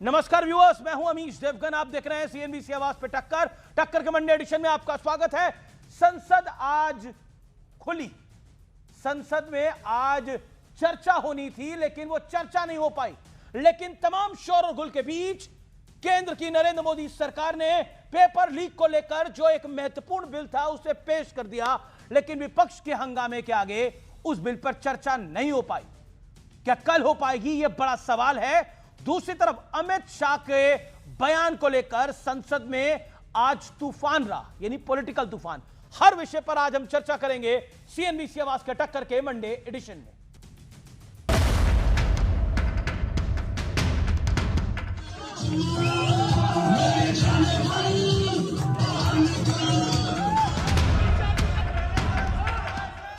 नमस्कार व्यूअर्स, मैं हूं अमीश देवगन। आप देख रहे हैं सीएनबीसी आवाज पे टक्कर के मंडे एडिशन में आपका स्वागत है। संसद आज खुली। संसद में आज चर्चा होनी थी, लेकिन वो चर्चा नहीं हो पाई। लेकिन तमाम शोर और गुल के बीच केंद्र की नरेंद्र मोदी सरकार ने पेपर लीक को लेकर जो एक महत्वपूर्ण बिल था उसे पेश कर दिया, लेकिन विपक्ष के हंगामे के आगे उस बिल पर चर्चा नहीं हो पाई। क्या कल हो पाएगी, यह बड़ा सवाल है। दूसरी तरफ अमित शाह के बयान को लेकर संसद में आज तूफान रहा, यानी पॉलिटिकल तूफान। हर विषय पर आज हम चर्चा करेंगे सीएनबीसी आवाज के टक्कर के मंडे एडिशन में।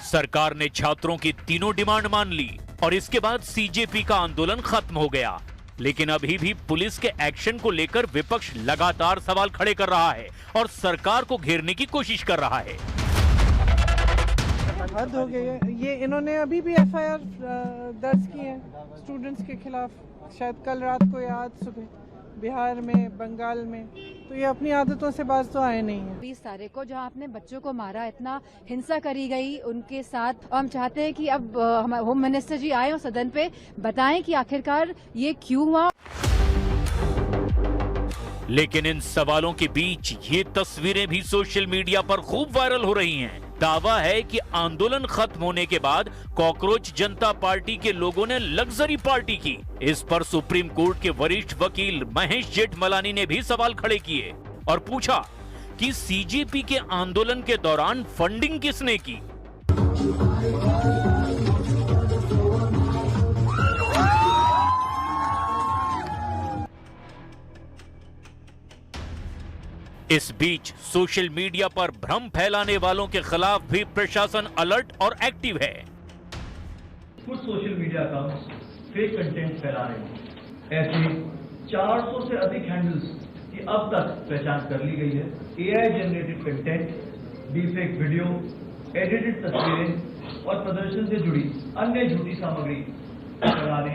सरकार ने छात्रों की तीनों डिमांड मान ली और इसके बाद सीजेपी का आंदोलन खत्म हो गया। लेकिन अभी भी पुलिस के एक्शन को लेकर विपक्ष लगातार सवाल खड़े कर रहा है और सरकार को घेरने की कोशिश कर रहा है। हद हो गई है। ये इन्होंने अभी भी एफआईआर दर्ज की है स्टूडेंट्स के खिलाफ, शायद कल रात को या आज सुबह, बिहार में, बंगाल में। तो ये अपनी आदतों से बाज तो आए नहीं है। 20 तारीख को जहां अपने बच्चों को मारा, इतना हिंसा करी गई उनके साथ। हम चाहते हैं कि अब हमारे होम मिनिस्टर जी आए और सदन पे बताएं कि आखिरकार ये क्यों हुआ। लेकिन इन सवालों के बीच ये तस्वीरें भी सोशल मीडिया पर खूब वायरल हो रही हैं। दावा है कि आंदोलन खत्म होने के बाद कॉकरोच जनता पार्टी के लोगों ने लग्जरी पार्टी की। इस पर सुप्रीम कोर्ट के वरिष्ठ वकील महेश जेठमलानी ने भी सवाल खड़े किए और पूछा कि सीजेपी के आंदोलन के दौरान फंडिंग किसने की। इस बीच सोशल मीडिया पर भ्रम फैलाने वालों के खिलाफ भी प्रशासन अलर्ट और एक्टिव है। कुछ social media accounts fake content फैला रहे हैं। ऐसे 400 से अधिक हैंडल्स की अब तक पहचान कर ली गई है। AI generated content, deepfake video, edited तस्वीरें और प्रदर्शन से जुड़ी अन्य झूठी सामग्री फैलाने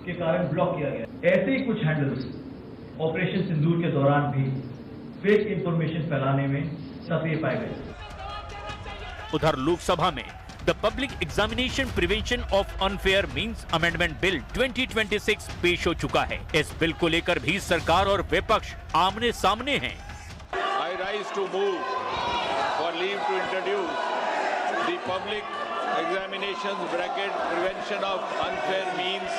के कारण ब्लॉक किया गया। ऐसे ही कुछ हैंडल्स ऑपरेशन सिंदूर के दौरान भी फेक इंफॉर्मेशन फैलाने में सक्रिय पाए गए। उधर लोकसभा में the public examination prevention of unfair means amendment bill 2026 पेश हो चुका है। इस बिल को लेकर भी सरकार और विपक्ष आमने सामने हैं। I rise to move for leave to introduce the public examinations bracket prevention of unfair means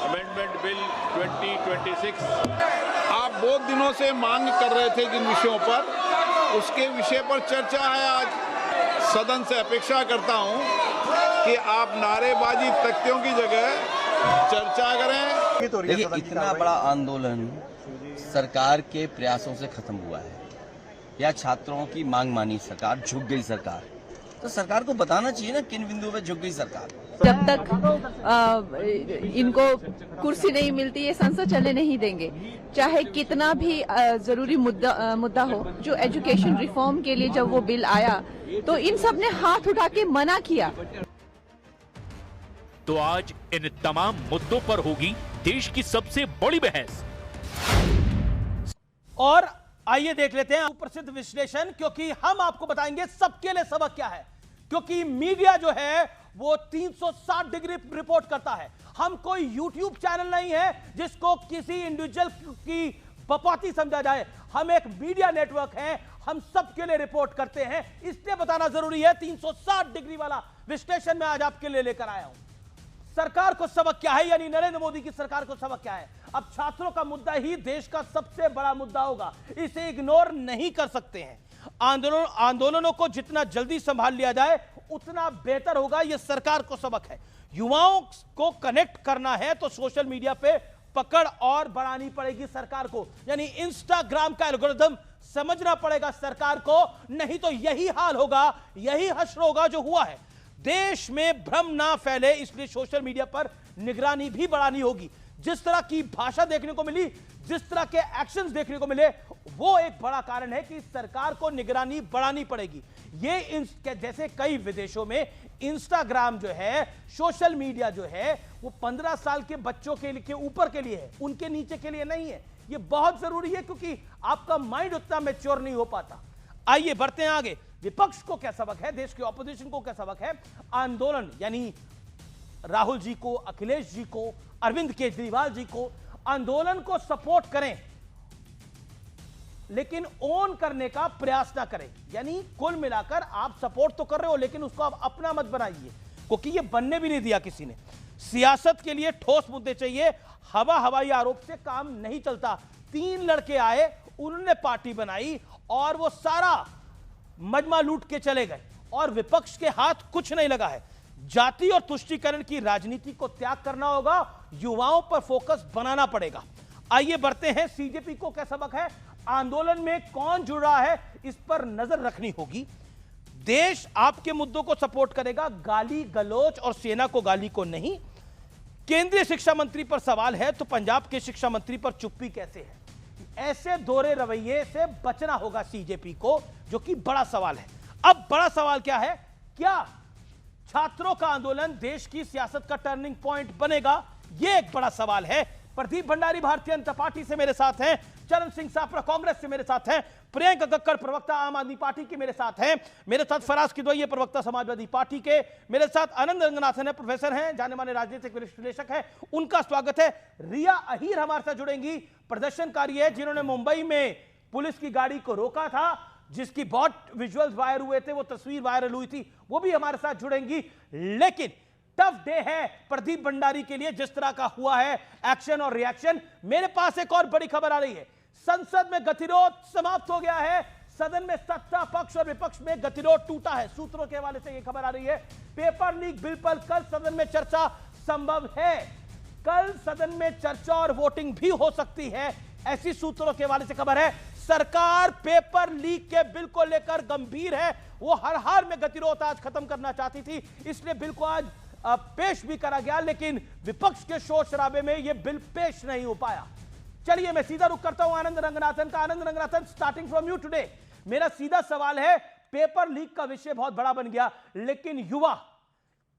amendment bill 2026। आप बहुत दिनों से मांग कर रहे थे जिन विषयों पर, उसके विषय पर चर्चा है। आज सदन से अपेक्षा करता हूं कि आप नारेबाजी तख्तियों की जगह चर्चा करें। देखिए, इतना बड़ा आंदोलन सरकार के प्रयासों से खत्म हुआ है या छात्रों की मांग मानी सरकार, झुक गई सरकार, तो सरकार को बताना चाहिए ना किन बिंदुओं पे झुक गई सरकार। जब तक इनको कुर्सी नहीं मिलती ये संसद चलने नहीं देंगे, चाहे कितना भी जरूरी मुद्दा हो। जो एजुकेशन रिफॉर्म के लिए जब वो बिल आया तो इन सब ने हाथ उठा के मना किया। तो आज इन तमाम मुद्दों पर होगी देश की सबसे बड़ी बहस। और आइए देख लेते हैं प्रसिद्ध विश्लेषण, क्योंकि हम आपको बताएंगे सबके लिए सबक क्या है। क्योंकि मीडिया जो है वो 360 डिग्री रिपोर्ट करता है। हम कोई यूट्यूब चैनल नहीं है जिसको किसी इंडिविजुअल की बपौती समझा जाए। हम एक मीडिया नेटवर्क है, हम सबके लिए रिपोर्ट करते हैं, इसलिए बताना जरूरी है। 360 डिग्री वाला विश्लेषण मैं आज आपके लिए लेकर आया हूं। सरकार को सबक क्या है, यानी नरेंद्र मोदी की सरकार को सबक क्या है। अब छात्रों का मुद्दा ही देश का सबसे बड़ा मुद्दा होगा, इसे इग्नोर नहीं कर सकते हैं। आंदोलनों को जितना जल्दी संभाल लिया जाए उतना बेहतर होगा, यह सरकार को सबक है। युवाओं को कनेक्ट करना है तो सोशल मीडिया पे पकड़ और बढ़ानी पड़ेगी सरकार को, यानी इंस्टाग्राम का एल्गोरिथम समझना पड़ेगा सरकार को, नहीं तो यही हाल होगा, यही हश्र होगा जो हुआ है। देश में भ्रम ना फैले, इसलिए सोशल मीडिया पर निगरानी भी बढ़ानी होगी। जिस तरह की भाषा देखने को मिली, जिस तरह के एक्शंस देखने को मिले, वो एक बड़ा कारण है कि सरकार को निगरानी बढ़ानी पड़ेगी। ये जैसे कई विदेशों में इंस्टाग्राम जो है, सोशल मीडिया जो है, वो 15 साल के बच्चों के ऊपर के लिए है, उनके नीचे के लिए नहीं है। ये बहुत जरूरी है क्योंकि आपका माइंड उतना मैच्योर नहीं हो पाता। आइए बढ़ते हैं आगे। विपक्ष को क्या सबक है, देश के ऑपोजिशन को क्या सबक है? आंदोलन यानी राहुल जी को, अखिलेश जी को, अरविंद केजरीवाल जी को, आंदोलन को सपोर्ट करें लेकिन ओन करने का प्रयास ना करें। यानी कुल मिलाकर आप सपोर्ट तो कर रहे हो लेकिन उसको आप अपना मत बनाइए, क्योंकि ये बनने भी नहीं दिया किसी ने। सियासत के लिए ठोस मुद्दे चाहिए, हवाई आरोप से काम नहीं चलता। 3 लड़के आए, उन्होंने पार्टी बनाई और वो सारा मजमा लूट के चले गए और विपक्ष के हाथ कुछ नहीं लगा है। जाति और तुष्टीकरण की राजनीति को त्याग करना होगा, युवाओं पर फोकस बनाना पड़ेगा। आइए बढ़ते हैं, सीजेपी को क्या सबक है, आंदोलन में कौन जुड़ रहा है, इस पर नजर रखनी होगी। देश आपके मुद्दों को सपोर्ट करेगा, गाली गलौज और सेना को गाली को नहीं। केंद्रीय शिक्षा मंत्री पर सवाल है तो पंजाब के शिक्षा मंत्री पर चुप्पी कैसे है? ऐसे दोहरे रवैये से बचना होगा सीजेपी को, जो कि बड़ा सवाल है। अब बड़ा सवाल क्या है, क्या छात्रों का आंदोलन देश की सियासत का टर्निंग पॉइंट बनेगा? यह एक बड़ा सवाल है। प्रदीप भंडारी भारतीय जनता पार्टी से मेरे साथ हैं, चरण सिंह सापरा कांग्रेस से मेरे साथ हैं, प्रियंका कक्कड़ प्रवक्ता आम आदमी पार्टी की मेरे साथ हैं, मेरे साथ फराज किदवई प्रवक्ता समाजवादी पार्टी के, मेरे साथ आनंद रंगनाथन है, प्रोफेसर हैं, जाने माने राजनीतिक विश्लेषक हैं, उनका स्वागत है। रिया अहीर हमारे साथ जुड़ेंगी, प्रदर्शनकारी है जिन्होंने मुंबई में पुलिस की गाड़ी को रोका था, जिसकी बहुत विजुअल्स वायरल हुए थे, वो तस्वीर वायरल हुई थी, वो भी हमारे साथ जुड़ेंगी। लेकिन टफ डे है प्रदीप भंडारी के लिए, जिस तरह का हुआ है एक्शन और रिएक्शन। मेरे पास एक और बड़ी खबर आ रही है, संसद में गतिरोध समाप्त हो गया है, सदन में सत्ता पक्ष और विपक्ष में गतिरोध टूटा है। सूत्रों के हवाले से यह खबर आ रही है, पेपर लीक बिल पर कल सदन में चर्चा संभव है, कल सदन में चर्चा और वोटिंग भी हो सकती है, ऐसी सूत्रों के हवाले से खबर है। सरकार पेपर लीक के बिल को लेकर गंभीर है, वो हर हाल में गतिरोध आज खत्म करना चाहती थी, इसलिए बिल को आज पेश भी करा गया, लेकिन विपक्ष के शोर शराबे में यह बिल पेश नहीं हो पाया। चलिए मैं सीधा रुख करता हूं आनंद रंगनाथन का। Anand Ranganathan, starting from you today, मेरा सीधा सवाल है, पेपर लीक का विषय बहुत बड़ा बन गया, लेकिन युवा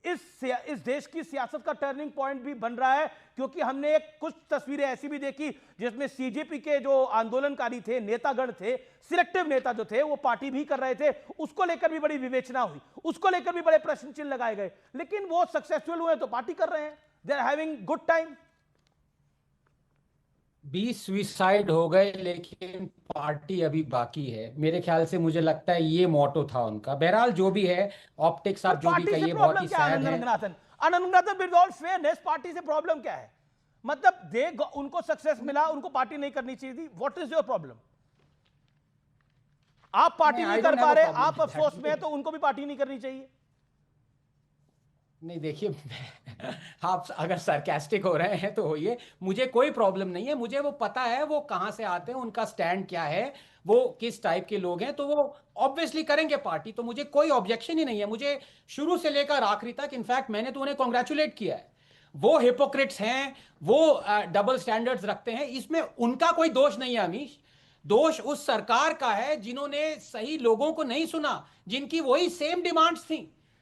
इस देश की सियासत का टर्निंग पॉइंट भी बन रहा है, क्योंकि हमने कुछ तस्वीरें ऐसी भी देखी जिसमें सीजेपी के जो आंदोलनकारी थे, नेतागण थे, सिलेक्टिव नेता जो थे, वो पार्टी भी कर रहे थे, उसको लेकर भी बड़ी विवेचना हुई, उसको लेकर भी बड़े प्रश्न चिन्ह लगाए गए, लेकिन वो सक्सेसफुल हुए तो पार्टी कर रहे हैं, they are having good time. 20 suicide हो गए लेकिन पार्टी अभी बाकी है, मेरे ख्याल से मुझे लगता है ये मोटो था उनका। बहरहाल जो भी है, ऑप्टिक्स आप जो भी कहिए बहुत ही सैड है। Anand Ranganathan, with all fairness, party से प्रॉब्लम क्या है? मतलब उनको सक्सेस मिला, उनको पार्टी नहीं करनी चाहिए थी, व्हाट इज योर प्रॉब्लम? आप पार्टी नहीं कर पा रहे, आप अफसोस में हैं, तो उनको भी पार्टी नहीं करनी चाहिए? नहीं देखिए, आप अगर सरकास्टिक हो रहे हैं तो होइए, मुझे कोई प्रॉब्लम नहीं है, मुझे वो पता है वो कहां से आते हैं, उनका स्टैंड क्या है, वो किस टाइप के लोग हैं, तो वो ऑब्वियसली करेंगे पार्टी, तो मुझे कोई ऑब्जेक्शन ही नहीं है। मुझे शुरू से लेकर आखिरी तक, इनफैक्ट मैंने तो उन्हें कॉन्ग्रेचुलेट किया है। वो हिपोक्रेट्स हैं, वो डबल स्टैंडर्ड्स रखते हैं, इसमें उनका कोई दोष नहीं है अमीश, दोष उस सरकार का है जिन्होंने सही लोगों को नहीं सुना, जिनकी वही सेम डिमांड्स थी।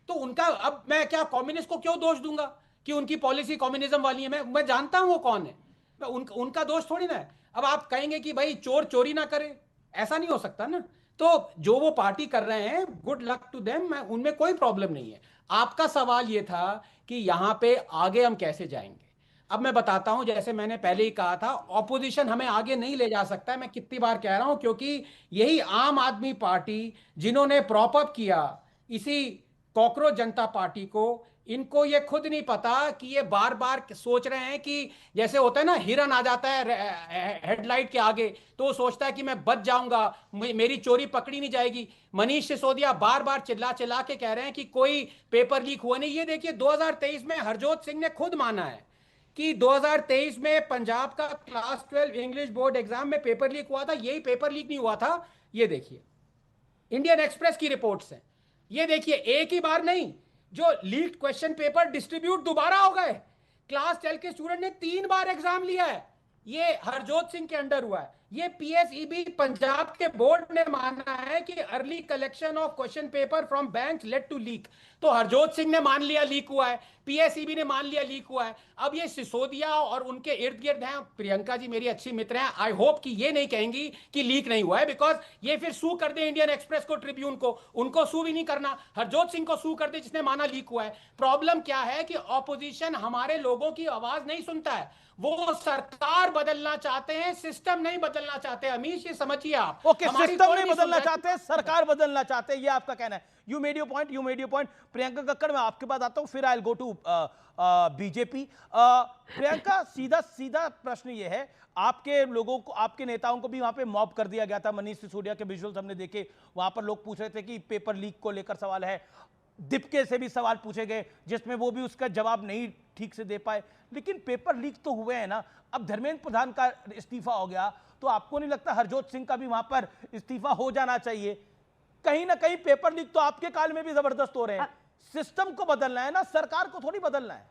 तो उनका, अब मैं क्या कम्युनिस्ट को क्यों दोष दूंगा कि उनकी पॉलिसी कम्युनिज्म वाली है? मैं जानता हूं वो कौन है, उनका दोष थोड़ी ना है। अब आप कहेंगे कि भाई चोर चोरी ना करे, ऐसा नहीं हो सकता ना। तो जो वो पार्टी कर रहे हैं, गुड लक टू देम, उनमें कोई प्रॉब्लम नहीं है। आपका सवाल ये था कि यहां पे आगे हम कैसे जाएंगे। अब मैं बताता हूं, जैसे मैंने पहले ही कहा था, ऑपोजिशन हमें आगे नहीं ले जा सकता है, मैं कितनी बार कह रहा हूं, क्योंकि यही आम आदमी पार्टी जिन्होंने प्रॉप अप किया इसी कॉकरोच जनता पार्टी को, इनको ये खुद नहीं पता कि ये बार बार सोच रहे हैं कि जैसे होता है ना, हिरन आ जाता है हेडलाइट के आगे तो वो सोचता है कि मैं बच जाऊंगा, मेरी चोरी पकड़ी नहीं जाएगी। मनीष सिसोदिया बार बार चिल्ला चिल्ला के कह रहे हैं कि कोई पेपर लीक हुआ नहीं। ये देखिए 2023 में हरजोत सिंह ने खुद माना है कि 2023 में पंजाब का क्लास 12 इंग्लिश बोर्ड एग्जाम में पेपर लीक हुआ था, यही पेपर लीक नहीं हुआ था। ये देखिए इंडियन एक्सप्रेस की रिपोर्ट्स हैं, ये देखिए एक ही बार नहीं, जो लीक्ड क्वेश्चन पेपर डिस्ट्रीब्यूट दोबारा हो गए। क्लास 12 के स्टूडेंट ने 3 बार एग्जाम लिया है, ये हरजोत सिंह के अंडर हुआ है। ये पीएसईबी पंजाब के बोर्ड ने माना है कि early collection of question paper from banks led to leak. तो हरजोत सिंह ने मान लिया लीक हुआ है, पीएसईबी ने मान लिया लीक हुआ है। अब ये सिसोदिया और उनके इर्द गिर्द हैं, प्रियंका जी मेरी अच्छी मित्र हैं, आई होप कि ये नहीं कहेंगी कि लीक नहीं हुआ है, बिकॉज ये फिर सू कर दे इंडियन एक्सप्रेस को, ट्रिब्यून को, उनको सू भी नहीं करना, हरजोत सिंह को सू कर दे जिसने माना लीक हुआ है। प्रॉब्लम क्या है कि ऑपोजिशन हमारे लोगों की आवाज नहीं सुनता है, वो सरकार बदलना चाहते हैं, सिस्टम नहीं बदलना चाहते। अमीश ये समझिए आप, ओके, सिस्टम नहीं बदलना चाहते, सरकार बदलना चाहते हैं, ये आपका कहना है। You made your point. Priyanka Kakkar, मैं आपके पास आता हूं, फिर I will go to BJP. Priyanka, सीधा प्रश्न ये है, आपके लोगों को, आपके नेताओं को भी वहां पे मॉब कर दिया गया था। मनीष सिसोदिया के विजुअल्स हमने देखे, वहां पर लोग पूछ रहे थे कि पेपर लीक को लेकर सवाल है। दीपके से भी सवाल पूछे गए जिसमें वो भी उसका जवाब नहीं ठीक से दे पाए। लेकिन पेपर लीक तो हुए हैं ना। अब धर्मेंद्र प्रधान का इस्तीफा हो गया, तो आपको नहीं लगता हरजोत सिंह का भी वहां पर इस्तीफा हो जाना चाहिए? कहीं ना कहीं पेपर लीक तो आपके काल में भी जबरदस्त हो रहे हैं। सिस्टम को बदलना है ना, सरकार को थोड़ी बदलना है।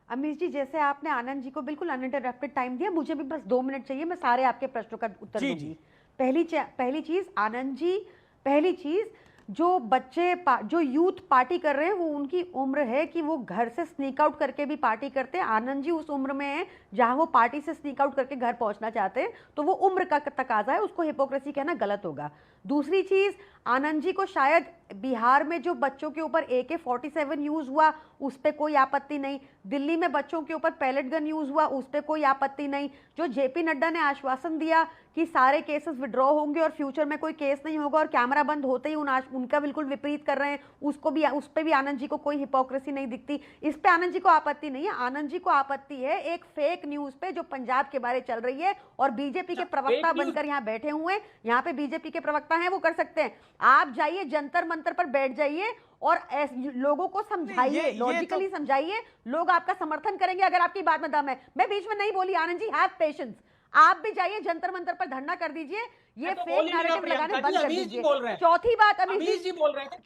अमीश जी, जैसे आपने आनंद जी को बिल्कुल अनइंटरप्टेड टाइम दिया, मुझे भी बस 2 मिनट चाहिए, मैं सारे आपके प्रश्नों का उत्तर दूंगी। पहली चीज आनंद जी, पहली चीज, जो यूथ पार्टी कर रहे हैं वो उनकी उम्र है कि वो घर से स्नीक आउट करके भी पार्टी करते हैं। आनंद जी उस उम्र में है जहां वो पार्टी से स्नीक आउट करके घर पहुंचना चाहते हैं, तो वो उम्र का तकाजा है, उसको हिपोक्रेसी कहना गलत होगा। दूसरी चीज, आनंद जी को शायद बिहार में जो बच्चों के ऊपर AK-47 यूज हुआ उस पर कोई आपत्ति नहीं, दिल्ली में बच्चों के ऊपर पैलेट गन यूज हुआ उस पर कोई आपत्ति नहीं, जो JP नड्डा ने आश्वासन दिया कि सारे केसेस विड्रॉ होंगे और फ्यूचर में कोई केस नहीं होगा और कैमरा बंद होते ही उनका बिल्कुल विपरीत कर रहे हैं, उस पर भी आनंद जी को कोई हिपोक्रेसी नहीं दिखती। इस पे आनंद जी को आपत्ति नहीं है। आनंद जी को आपत्ति है एक फेक न्यूज पे जो पंजाब के बारे चल रही है और बीजेपी के प्रवक्ता बनकर यहाँ बैठे हुए हैं। यहाँ पे बीजेपी के प्रवक्ता हैं, वो कर सकते हैं। आप जाइए जंतर मंतर पर बैठ जाइए और लोगों को समझाइए, लॉजिकली समझाइए, लोग आपका समर्थन करेंगे अगर आपकी बात में दम है। मैं बीच में नहीं बोली, आनंद जी हैव पेशेंस। आप भी जाइए जंतर मंतर पर धरना कर दीजिए, ये फेक नैरेटिव लगाने बंद कर दीजिए। चौथी बात, अमीश जी बोल रहे हैं,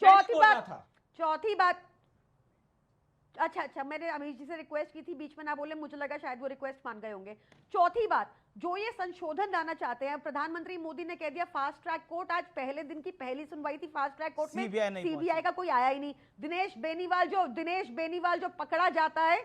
चौथी बात, अच्छा, मैंने अमीश जी से रिक्वेस्ट की थी, बीच में ना बोले, मुझे लगा शायद वो रिक्वेस्ट मान गए होंगे। चौथी बात, जो ये संशोधन लाना चाहते हैं, प्रधानमंत्री मोदी ने कह दिया फास्ट ट्रैक कोर्ट, आज पहले दिन की पहली सुनवाई थी फास्ट ट्रैक कोर्ट में, सीबीआई का कोई आया ही नहीं। दिनेश बेनीवाल जो पकड़ा जाता है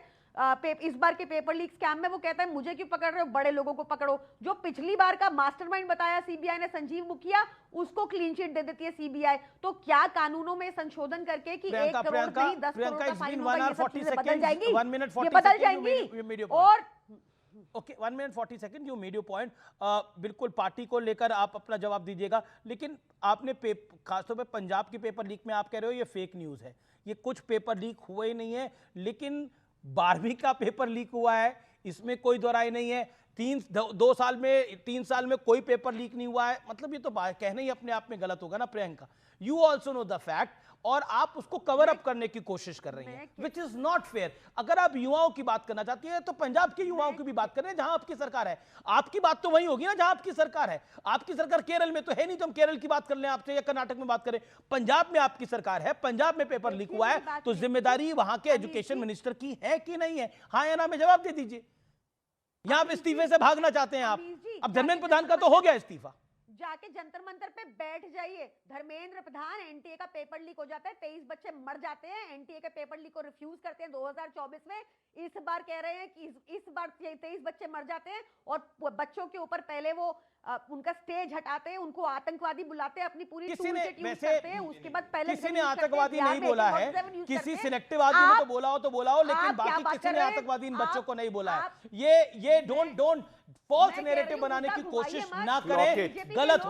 इस बार के पेपर लीक स्कैम में, वो कहता है मुझे क्यों पकड़ रहे हो, बड़े लोगों को पकड़ो। जो पिछली बार का मास्टरमाइंड बताया सीबीआई ने, संजीव मुखिया, उसको क्लीन चिट दे देती है सीबीआई। तो क्या कानूनों में संशोधन करके कि 1 करोड़ नहीं 10 करोड़ का फाइन होगा, ये सब चीजें बदल जाएंगी, ये बदल जाएंगी। और okay, 1 minute 40 second, you made your point. बिल्कुल पार्टी को लेकर आप अपना जवाब दीजिएगा, लेकिन आपने खासतौर पे पंजाब की पेपर लीक में आप कह रहे हो ये फेक न्यूज है। ये कुछ पेपर लीक हुए ही नहीं है, लेकिन 12वीं का पेपर लीक हुआ है, इसमें कोई दो राय नहीं है। 3 साल में कोई पेपर लीक नहीं हुआ है, मतलब ये तो कहना ही अपने आप में गलत होगा ना Priyanka. You also know the fact, और आप उसको कवर अप करने की कोशिश कर रही हैं, विच इज नॉट फेयर। अगर आप युवाओं की बात करना चाहती हैं तो पंजाब के युवाओं की भी बात करें जहां आपकी सरकार है। आपकी बात तो वही होगी ना जहां आपकी सरकार है। आपकी सरकार केरल में तो है नहीं, तो हम केरल की बात कर लें आपसे, या कर्नाटक में बात करें। पंजाब में आपकी सरकार है, पंजाब में पेपर लीक हुआ है, तो जिम्मेदारी वहां के एजुकेशन मिनिस्टर की है कि नहीं है? हाँ या ना में जवाब दे दीजिए। यहां आप इस्तीफे से भागना चाहते हैं आप। अब धर्मेंद्र प्रधान का तो हो गया इस्तीफा, जाके जंतर मंतर पे बैठ जाइए। धर्मेंद्र प्रधान, एनटीए का पेपर लीक हो जाता है, 23 बच्चे मर जाते हैं, एनटीए के पेपर लीक को रिफ्यूज करते हैं 2024 में। इस बार कह रहे हैं कि इस बार 23 बच्चे मर जाते हैं और बच्चों के ऊपर पहले वो उनका स्टेज हटाते हैं, उनको आतंकवादी बुलाते हैं, अपनी पूरी टूलकिट यूज करते हैं, उसके बाद पहले किसी ने आतंकवादी नहीं बोला है, किसी सिलेक्टिव आदमी ने तो बोला हो, लेकिन बाकी किसी ने आतंकवादी इन बच्चों को नहीं बोला है। ये डोंट फॉल्स नैरेटिव बनाने की कोशिश ना करें, गलत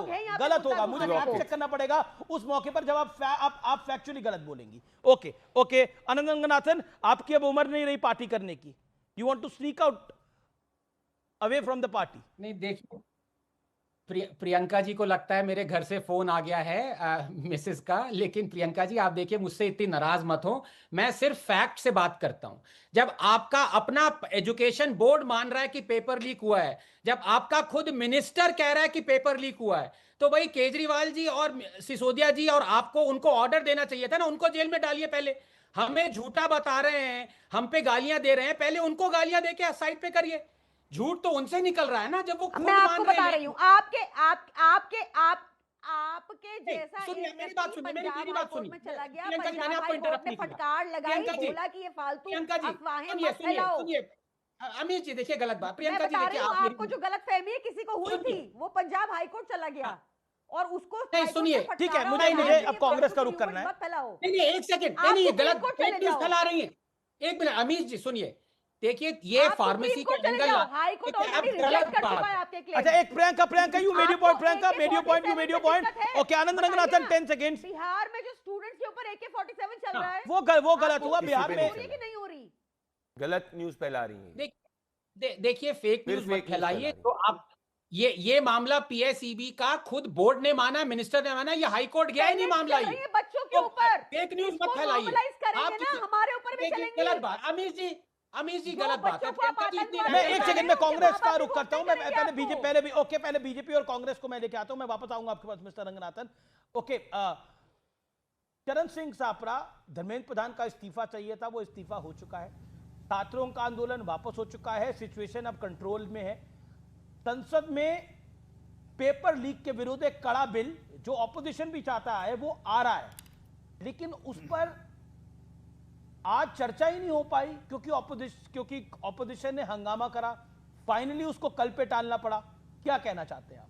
होगा। मुझे चेक करना पड़ेगा उस मौके पर जब आप फैक्चुअली गलत बोलेंगी। ओके, अनंत रंगनाथन, आपकी अब उम्र नहीं रही पार्टी करने की, you want to sneak out away from the party. नहीं, देखिए, प्रियंका जी को लगता है मेरे घर से फोन आ गया है मिसेस का, लेकिन प्रियंका जी आप देखिए, मुझसे इतनी नाराज मत हो, मैं सिर्फ फैक्ट से बात करता हूं। जब आपका अपना एजुकेशन बोर्ड मान रहा है कि पेपर लीक हुआ है, जब आपका खुद मिनिस्टर कह रहा है कि पेपर लीक हुआ है, तो भाई केजरीवाल जी और सिसोदिया जी और आपको उनको ऑर्डर देना चाहिए था ना, उनको जेल में डालिए। पहले हमें झूठा बता रहे हैं, हम पे गालियां दे रहे हैं, पहले उनको गालियां दे के साइड पे करिए। झूठ तो उनसे निकल रहा है ना जब वो खुद मैं आपको मान बता हैं। रही हूँ, आपके जैसा सुनिए, एक मेरी बात व्यक्ति सुनिए, मेरी पंजाब बात हाई कोर्ट सुनिए। में चला गया, प्रियंका जी, मैंने पंजाब आपको हाई कोर्ट इंटरप्ट ने नहीं किया। फटकार लगाई, प्रियंका जी, बोला कि ये फालतू प्रियंका जी, अफवाहें सुनिए, मत सुनिए, फैलाओ। सुनिए। अमित जी देखिए गलत बात। मैं प्रियंका जी बता रही देखिए हूँ आप आपको जो गलत फहमी है किसी को हुई थी, वो पंजाब हाई कोर्ट चला गया और उसको नहीं, हाई कोर्ट सुनिए, ने ठीक है, फटकारा मुझे और मुझे आप अब ये कांग्रेस का फालतू रुख करना है। मत फैलाओ। नहीं, एक सेकंड, आप नहीं, ये सुप्रीम गलत कोर्ट फेक चले न्यूज जाओ। फैला रही है। एक मिनट अमित जी सुनिए, देखिए ये आप फार्मेसी सुप्रीम का कोर्ट चले एंगल जाओ, हाई कोर्ट देखिए, ऑलरेडी अब रिजेक्ट गलत कर चुका बात है है। आपके क्लेम। अच्छा, एक Priyanka you made your point, Priyanka made your point, you made your point. Okay, Anand Ranganathan 10 seconds. Bihar में जो स्टूडेंट्स के ऊपर AK-47 चल रहा है, वो गलत हुआ बिहार हो में। रही है कि नहीं हो रही? गलत न्यूज फैला रही है। देखिए फेक फिर न्यूज fake मत news फैलाइए। फैला रही। तो आप ये मामला पीएसईबी का खुद बोर्ड ने माना, मिनिस्टर ने माना, ये हाई कोर्ट गया ही नहीं मामला चल ये। रही है बच्चों के ऊपर, फेक न्यूज इसको मत फैलाइए। normalize करेंगे आप ना, किसी- हमारे ऊपर भी देखिए, चलेंगी। गलत बात अमित जी जो गलत बात है। बच्चों को आप प्रियंका जी इतनी आतंकवादी मैं गलत एक बात सेकंड है। में कांग्रेस का बाबा रुख भी करता हूं। वोट मैं करेंगे पहले आपको। बीजेपी पहले भी ओके पहले बीजेपी और कांग्रेस को मैं लेके आता हूं। मैं वापस आऊंगा आपके पास मिस्टर रंगनाथन। ओके, चरण सिंह सापरा, धर्मेंद्र प्रधान का इस्तीफा चाहिए था, वो इस्तीफा हो चुका है। छात्रों का आंदोलन वापस हो चुका है, सिचुएशन अब कंट्रोल में है। संसद में पेपर लीक के विरुद्ध एक कड़ा बिल जो ऑपोजिशन भी चाहता है वो आ रहा है, लेकिन उस पर आज चर्चा ही नहीं हो पाई क्योंकि ऑपोजिशन ने हंगामा करा। फाइनली उसको कल पे टालना पड़ा। क्या कहना चाहते हैं आप?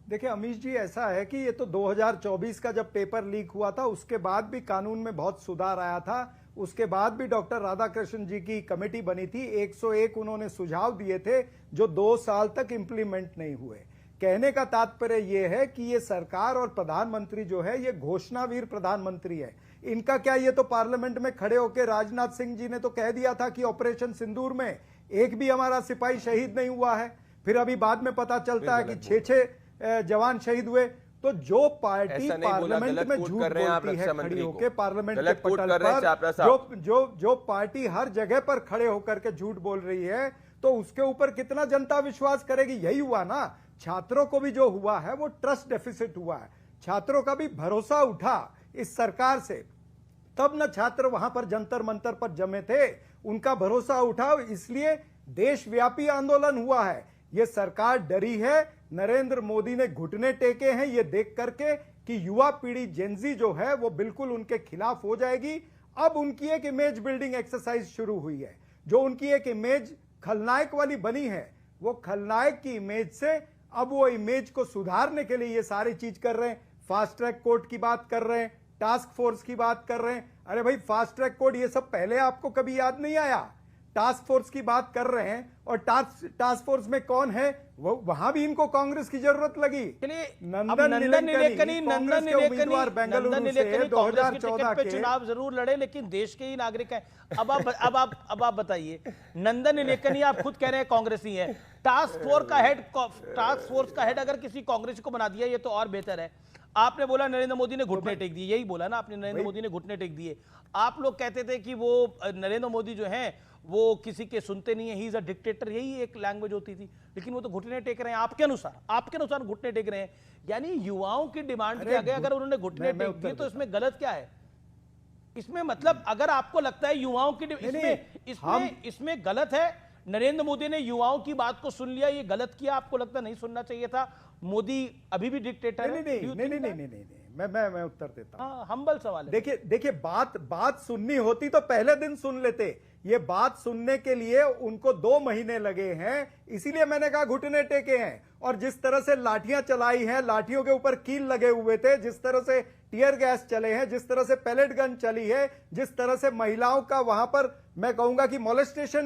देखिए अमीश जी, ऐसा है कि ये तो 2024 का जब पेपर लीक हुआ था उसके बाद भी कानून में बहुत सुधार आया था। उसके बाद भी डॉक्टर राधाकृष्णन जी की कमेटी बनी थी, 101 उन्होंने सुझाव दिए थे जो 2 साल तक इंप्लीमेंट नहीं हुए। कहने का तात्पर्य ये है कि ये सरकार और प्रधानमंत्री जो है ये घोषणावीर प्रधानमंत्री है। इनका क्या, ये तो पार्लियामेंट में खड़े होकर राजनाथ सिंह जी ने तो कह दिया था कि ऑपरेशन सिंदूर में एक भी हमारा सिपाही शहीद नहीं हुआ है। फिर अभी बाद में पता चलता है कि 6 जवान शहीद हुए। तो जो पार्टी पार्लियामेंट में झूठ बोलती है खड़ी होकर पार्लियामेंट के पटल पर, जो पार्टी हर जगह पर खड़े होकर के झूठ बोल रही है, तो उसके ऊपर कितना जनता विश्वास करेगी? यही हुआ ना, छात्रों को भी जो हुआ है वो ट्रस्ट डेफिसिट हुआ है। छात्रों का भी भरोसा उठा इस सरकार से, तब न छात्र वहां पर जंतर मंतर पर जमे थे, उनका भरोसा उठा, इसलिए देशव्यापी आंदोलन हुआ है। ये सरकार डरी है, नरेंद्र मोदी ने घुटने टेके हैं ये देख करके कि युवा पीढ़ी जेनजी जो है वो बिल्कुल उनके खिलाफ हो जाएगी। अब उनकी एक इमेज बिल्डिंग एक्सरसाइज शुरू हुई है। जो उनकी एक इमेज खलनायक वाली बनी है, वो खलनायक की इमेज से अब वो इमेज को सुधारने के लिए ये सारी चीज कर रहे हैं। फास्ट ट्रैक कोर्ट की बात कर रहे हैं, टास्क फोर्स की बात कर रहे हैं। अरे भाई, फास्ट ट्रैक कोर्ट ये सब पहले आपको कभी याद नहीं आया? टास्क फोर्स की बात कर रहे हैं, और टास्क फोर्स में कौन है? वो वहां भी इनको कांग्रेस की जरूरत लगी। नंदन नीलेकनी उम्मीदवार बेंगलुरु से 2014 के चुनाव जरूर लड़े, लेकिन देश के ही नागरिक हैं। अब आप बताइए, नंदन नीलेकनी आप खुद कह रहे हैं कांग्रेसी है, टास्क फोर्स का हेड अगर किसी कांग्रेसी को बना दिया ये तो और बेहतर है। आपने बोला नरेंद्र मोदी ने घुटने टेक दिए, यही बोला ना आपने, नरेंद्र मोदी ने घुटने टेक दिए। आप लोग कहते थे कि वो नरेंद्र मोदी जो हैं वो किसी के सुनते नहीं है, ही इज अ डिक्टेटर, यही एक लैंग्वेज होती थी, लेकिन वो तो घुटने टेक रहे हैं आपके अनुसार घुटने टेक रहे हैं। यानी युवाओं की डिमांड के आगे अगर उन्होंने घुटने टेक दिए तो इसमें गलत क्या है? इसमें मतलब अगर आपको लगता है युवाओं की इसमें गलत है, नरेंद्र मोदी ने युवाओं की बात को सुन लिया, ये गलत किया, आपको लगता नहीं सुनना चाहिए था? मोदी अभी भी डिक्टेटर है? नहीं, मैं उत्तर देता हूं। हम्बल सवाल है। देखिए बात सुननी होती तो पहले दिन सुन लेते। ये बात सुनने के लिए उनको 2 महीने लगे हैं, इसीलिए मैंने कहा घुटने टेके हैं। और जिस तरह से लाठियां चलाई हैं, लाठियों के ऊपर कील लगे हुए थे, जिस तरह से टियर गैस चले हैं, जिस तरह से पैलेट गन चली है, जिस तरह से महिलाओं का वहां पर मैं कहूंगा कि मोलेस्टेशन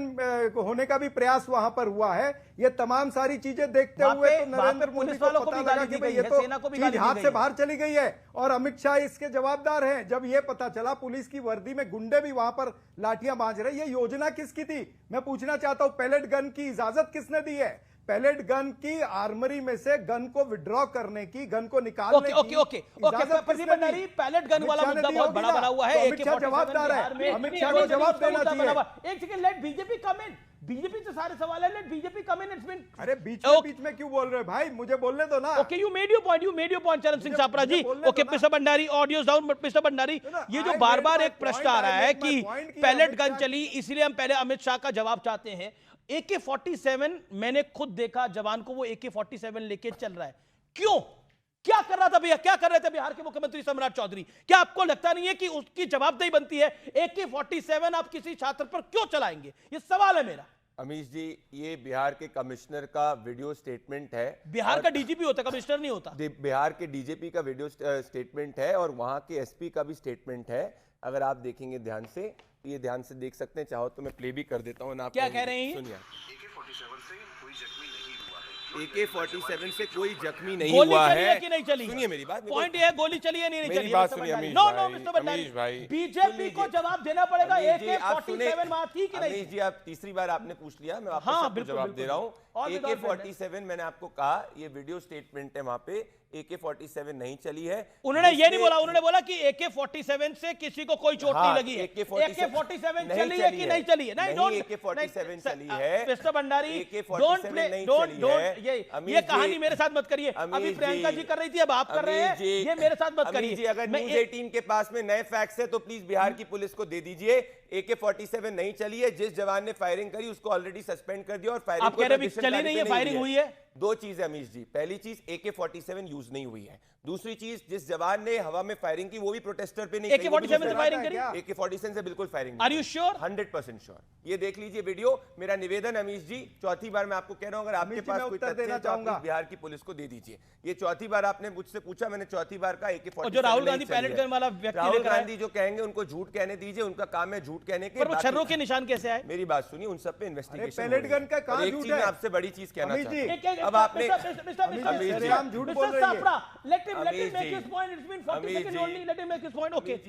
होने का भी प्रयास वहां पर हुआ है, ये तमाम सारी चीजें देखते हुए तो नरेंद्र मोदी को पता लगा कि भाई ये तो चीज हाथ से बाहर चली गई है, और अमित शाह इसके जवाबदार हैं। जब ये पता चला पुलिस की वर्दी में गुंडे भी वहां पर लाठियां बांध रहे, ये योजना किसकी थी? मैं पूछना चाहता हूं, पैलेट गन की इजाजत किसने दी है? पैलेट गन की आर्मरी में से गन को विड्रॉ करने की, गन को निकालने की पैलेट गन वाला मुद्दा बहुत बड़ा हुआ है। अमित शाह जवाबदार है, अमित शाह को जवाब देना चाहिए। एक second, let BJP come in. BJP से सारे सवाल है, let BJP come in, it's been. अरे बीच में क्यों बोल रहे हो भाई, मुझे बोलने दो ना। Okay, you made your point Charan Singh Sapra ji. Okay mister Bhandari, audios down. Mister Bhandari, ये जो बार बार एक प्रश्न आ रहा है कि पैलेट गन चली, इसलिए हम पहले अमित शाह का जवाब चाहते हैं। AK-47 मैंने खुद देखा जवान को, वो AK-47 लेके चल रहा है, क्यों? क्या कर रहा था भैया, क्या कर रहे थे बिहार के मुख्यमंत्री सम्राट चौधरी? क्या आपको लगता नहीं है कि उसकी जवाबदेही बनती है? AK-47 आप किसी छात्र पर क्यों चलाएंगे, ये सवाल है मेरा। अमीश जी, ये बिहार के कमिश्नर का वीडियो स्टेटमेंट है। बिहार का डीजीपी होता, कमिश्नर नहीं होता। बिहार के डीजीपी का वीडियो स्टेटमेंट है और वहां के एसपी का भी स्टेटमेंट है। अगर आप देखेंगे ध्यान से, ये ध्यान से देख सकते हैं, चाहो तो मैं प्ले भी कर देता हूँ। क्या कह रहे हैं? सुनिए। AK-47 से कोई जख्मी नहीं हुआ है कि नहीं चली? सुनिए मेरी बात, पॉइंट ये है, गोली चली है नहीं चली? बात सुनिए अमीश भाई, बीजेपी को जवाब देना पड़ेगा। AK-47 बात थी कि नहीं? अमीश जी, आप तीसरी बार आपने पूछ लिया, मैं वापस जवाब दे रहा हूँ। AK-47 मैंने आपको कहा, ये वीडियो स्टेटमेंट है, वहां पे AK-47 नहीं चली है। उन्होंने ये नहीं बोला, उन्होंने बोला कि AK-47 से किसी को कोई चोट नहीं लगी है। AK-47 चली है कि नहीं चली है? नहीं, AK-47 चली है मिस्टर भंडारी, AK-47 नहीं चली है। ये कहानी मेरे साथ मत करिए। अभी प्रियंका जी कर रही थी, अब आप कर रहे हैं, ये मेरे साथ मत करिए। अगर न्यूज़ 18 के पास में नए फैक्ट्स है तो प्लीज बिहार की पुलिस को दे दीजिए। AK-47 नहीं चली है, जिस जवान ने फायरिंग करी उसको ऑलरेडी सस्पेंड कर दिया और फायरिंग आप कह रहे हैं चली नहीं है, फायरिंग हुई है। दो चीज है अमीश जी, पहली चीज AK-47 यूज नहीं हुई है, दूसरी चीज जिस जवान ने हवा में फायरिंग की वो भी प्रोटेस्टर पे नहीं की। AK-47 से फायरिंग करी? AK-47 से बिल्कुल firing. Are you sure? 100% sure. ये देख लीजिए वीडियो। मेरा निवेदन अमीश जी, चौथी बार मैं आपको कह रहा हूं, अगर आपके पास कोई तथ्य है तो आप बिहार की पुलिस को दे दीजिए। ये चौथी बार आपने मुझसे पूछा, मैंने चौथी बार का AK-47 जो राहुल गांधी पैलेट गन वाला व्यक्ति, राहुल गांधी जो कहेंगे उनको झूठ कहने दीजिए, उनका काम है झूठ कहने के। पर छर्रों के निशान कैसे आए? मेरी बात सुनिए, उन सब पे इन्वेस्टिगेशन। पैलेट गन का कहां झूठ है? आपसे बड़ी चीज कहना चाहता हूं। अब आपने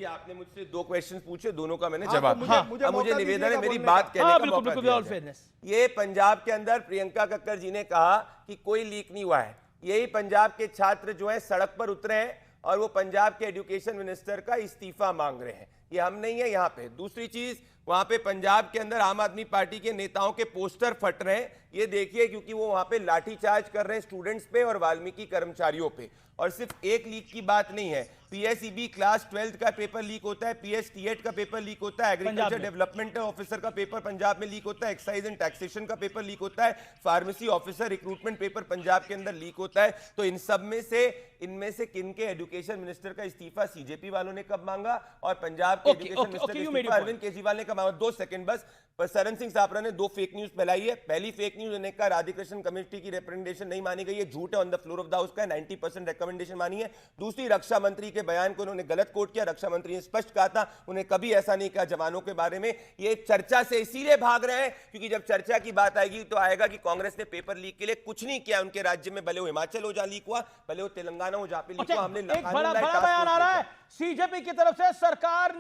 आपने मुझसे दो क्वेश्चन पूछे, दोनों का मैंने जवाब दिया। मुझे निवेदन है, मेरी बात कहने का मौका दीजिए। ये पंजाब के अंदर प्रियंका कक्कर जी ने कहा कि कोई लीक नहीं हुआ है। यही पंजाब के छात्र जो है सड़क पर उतरे हैं और वो पंजाब के एजुकेशन मिनिस्टर का इस्तीफा मांग रहे हैं। ये हम नहीं है यहाँ पे। दूसरी चीज, वहां पे पंजाब के अंदर आम आदमी पार्टी के नेताओं के पोस्टर फट रहे हैं, ये देखिए, क्योंकि वो वहां पे लाठीचार्ज कर रहे हैं स्टूडेंट्स पे और वाल्मीकि कर्मचारियों पे। और सिर्फ एक लीक की बात नहीं है, PSEB क्लास 12 का पेपर लीक होता है, PST8 का पेपर लीक होता है, एग्रीकल्चर डेवलपमेंट ऑफिसर का पेपर पंजाब में लीक होता है, एक्साइज एंड टैक्सेशन का पेपर लीक होता है, pharmacy officer recruitment paper Punjab के अंदर लीक होता है। तो इन सब में से, इनमें से किन के एजुकेशन मिनिस्टर का इस्तीफा CJP वालों ने कब मांगा और पंजाब के एजुकेशन मिनिस्टर का इस्तीफा अरविंद केजरीवाल ने कब मांगा? 2 सेकंड बस। पर शरण सिंह सापरा ने 2 फेक न्यूज फैलाई है। पहली फेक न्यूज ने कहा राधाकृष्णन कमेटी की रिकमेंडेशन नहीं मानी गई है, झूठ है, on the floor of the house का 90% रिकमेंडेशन मानी है। दूसरी, रक्षा मंत्री के बयान को उन्होंने गलत कोट किया। रक्षा मंत्री ने स्पष्ट कहा था, उन्हें कभी ऐसा नहीं कहा जवानों के बारे में। ये चर्चा से इसीलिए भाग रहे हैं क्योंकि जब चर्चा की बात आएगी तो आएगा कि कांग्रेस ने पेपर लीक के लिए कुछ नहीं किया उनके राज्य में, भले वो हिमाचल हो जहां लीक हुआ, भले वो तेलंगाना हो जहां पे लीक हुआ। हमने एक बड़ा बयान आ रहा है CJP की तरफ से, सरकार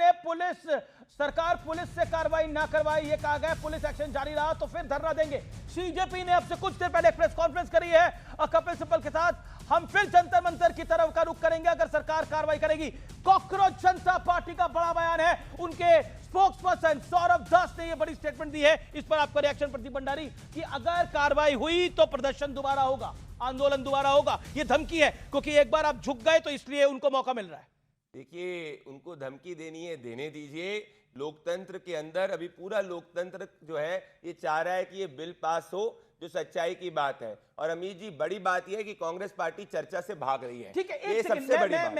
पुलिस से कार्रवाई ना करवाई, ये कहा गया। पुलिस एक्शन जारी रहा तो फिर धरना देंगे। CJP ने अब से कुछ देर पहले प्रेस कॉन्फ्रेंस करी है कपिल सिब्बल के साथ, हम फिर जंतर मंतर की तरफ का रुख करेंगे अगर सरकार कार्रवाई करेगी। कॉकरोच जनता पार्टी का बड़ा बयान है, उनके स्पोक्सपर्सन सौरभ दास ने यह बड़ी स्टेटमेंट दी है। इस पर आपका रिएक्शन प्रदीप भंडारी, कि अगर कार्रवाई हुई तो प्रदर्शन दोबारा होगा, आंदोलन दोबारा होगा, ये धमकी है, क्योंकि एक बार आप झुक गए तो इसलिए उनको मौका मिल रहा है। देखिए, उनको धमकी देनी है, देने दीजिए। लोकतंत्र के अंदर अभी पूरा लोकतंत्र जो है ये चाह रहा है कि ये बिल पास हो, जो सच्चाई की बात है। और अमित जी, बड़ी बात यह है कि कांग्रेस पार्टी चर्चा से भाग रही है। ठीक है, ये सबसे बड़ी बात है।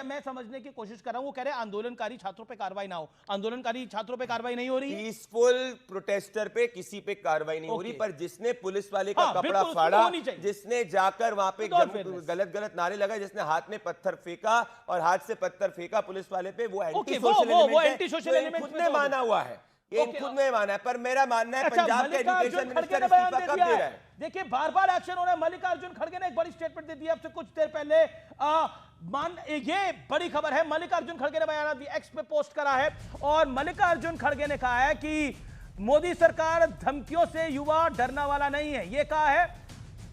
मैं समझने की कोशिश कर रहा हूं। वो कह रहे हैं आंदोलनकारी छात्रों पे कार्रवाई ना हो। आंदोलनकारी छात्रों पे कार्रवाई नहीं हो रही, पीसफुल प्रोटेस्टर पे किसी पे कार्रवाई नहीं हो रही, पर जिसने पुलिस वाले का कपड़ा फाड़ा, जिसने जाकर वहां पे गलत नारे लगाए, जिसने हाथ में पत्थर फेंका और हाथ से पत्थर फेंका पुलिस वाले पे, वो एंटी सोशल एलिमेंट खुद ने माना हुआ है। ये खुद नहीं माना है, पर मेरा मानना है पंजाब के एजुकेशन मिनिस्टर इस्तीफा कब दे रहा है? देखिए, बार-बार एक्शन हो रहा है। मल्लिकार्जुन खड़गे ने एक बड़ी स्टेटमेंट दे दी अब से कुछ देर पहले। ये बड़ी खबर है, मल्लिकार्जुन खड़गे ने बयान एक्स पे पोस्ट करा है और मल्लिकार्जुन खड़गे ने कहा है कि मोदी सरकार धमकियों से युवा डरना वाला नहीं है। ये कहा है